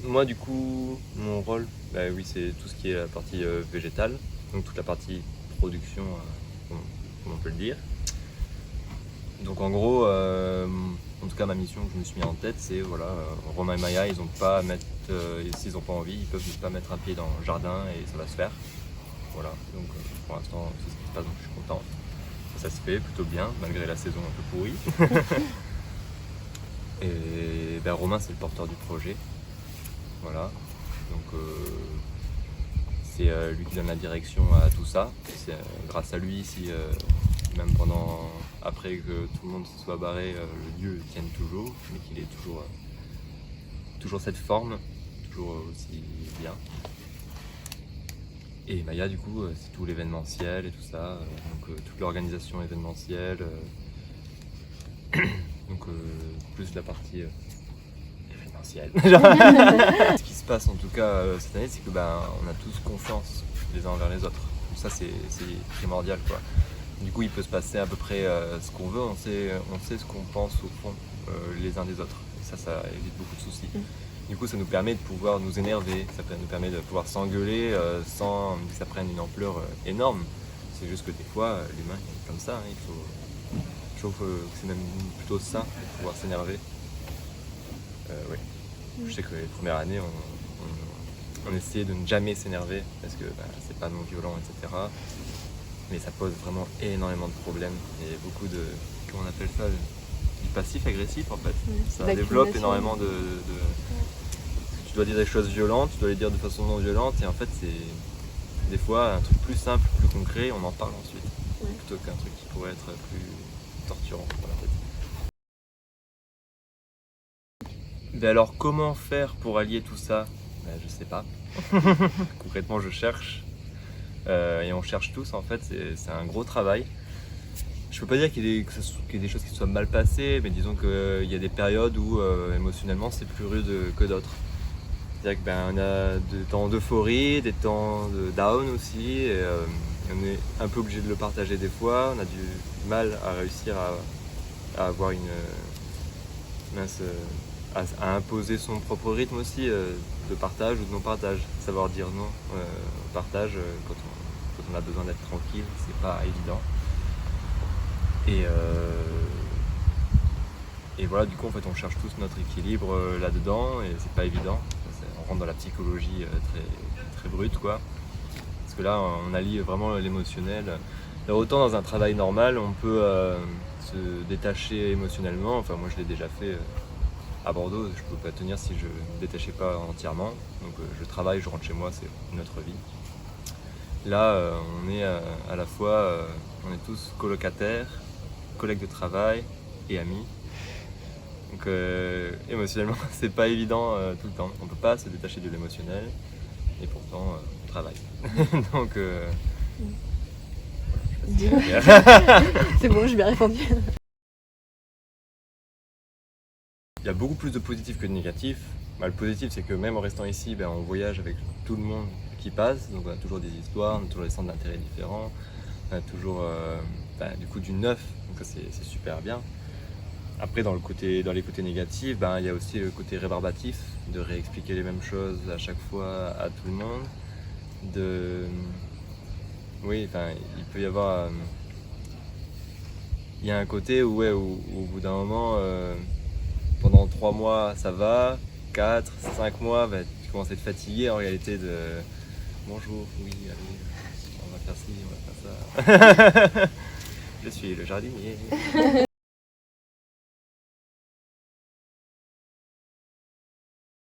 Moi du coup, mon rôle, oui, c'est tout ce qui est la partie végétale, donc toute la partie production, comme on peut le dire. Donc en gros, en tout cas ma mission que je me suis mis en tête, c'est voilà, Romain et Maya, ils ont pas à mettre, s'ils n'ont pas envie, ils peuvent pas mettre un pied dans le jardin et ça va se faire. Voilà, donc pour l'instant c'est ce qui se passe, donc je suis content. Ça se fait plutôt bien, malgré la saison un peu pourrie. Et Romain c'est le porteur du projet. Voilà, donc c'est lui qui donne la direction à tout ça. C'est grâce à lui si même après que tout le monde se soit barré, le lieu tienne toujours, mais qu'il ait toujours cette forme, toujours aussi bien. Et Maya du coup c'est tout l'événementiel et tout ça, donc toute l'organisation événementielle, donc plus la partie événementielle. Ce qui se passe en tout cas cette année, c'est que on a tous confiance les uns envers les autres. Donc ça c'est primordial quoi. Du coup il peut se passer à peu près ce qu'on veut, on sait ce qu'on pense au fond les uns des autres. Et ça évite beaucoup de soucis. Du coup ça nous permet de pouvoir nous énerver, ça nous permet de pouvoir s'engueuler sans que ça prenne une ampleur énorme. C'est juste que des fois l'humain est comme ça, hein, je trouve que c'est même plutôt ça de pouvoir s'énerver. Ouais. Je sais que les premières années on essayait de ne jamais s'énerver parce que c'est pas non violent, etc. Mais ça pose vraiment énormément de problèmes et beaucoup de, comment on appelle ça, du passif agressif en fait. Ça développe énormément de... Tu dois dire des choses violentes, tu dois les dire de façon non violente et en fait c'est des fois un truc plus simple, plus concret, on en parle ensuite. Plutôt qu'un truc qui pourrait être plus torturant pour la tête. Alors comment faire pour allier tout ça? Je sais pas. Concrètement je cherche. Et on cherche tous en fait, c'est un gros travail. Je peux pas dire qu'il y ait des choses qui se soient mal passées, mais disons qu'il y a des périodes où émotionnellement c'est plus rude que d'autres. C'est-à-dire qu'on a des temps d'euphorie, des temps de down aussi, et on est un peu obligé de le partager des fois, on a du mal à réussir à avoir à imposer son propre rythme aussi de partage ou de non-partage. Savoir dire non au partage quand on a besoin d'être tranquille, c'est pas évident. Et voilà, du coup en fait on cherche tous notre équilibre là-dedans et c'est pas évident. On rentre dans la psychologie très brute quoi. Parce que là on allie vraiment l'émotionnel. Alors, autant dans un travail normal on peut se détacher émotionnellement, enfin moi je l'ai déjà fait à Bordeaux, je peux pas tenir si je ne me détachais pas entièrement. Donc je travaille, je rentre chez moi, c'est notre vie. Là on est à la fois, on est tous colocataires, collègues de travail et amis. Donc émotionnellement c'est pas évident tout le temps, on peut pas se détacher de l'émotionnel et pourtant on travaille. Donc c'est bon, j'ai bien répondu. Il y a beaucoup plus de positifs que de négatifs. Le positif c'est que même en restant ici, on voyage avec tout le monde qui passe, donc on a toujours des histoires, on a toujours des centres d'intérêt différents, on a toujours du coup du neuf, donc ça c'est super bien. Après dans les côtés négatifs, il y a aussi le côté rébarbatif, de réexpliquer les mêmes choses à chaque fois à tout le monde. Oui, il peut y avoir... Il y a un côté où au bout d'un moment, pendant 3 mois ça va, 4, 5 mois, tu commences à être fatigué en réalité de... Bonjour, oui, allez, on va faire ci, on va faire ça. Je suis le jardinier.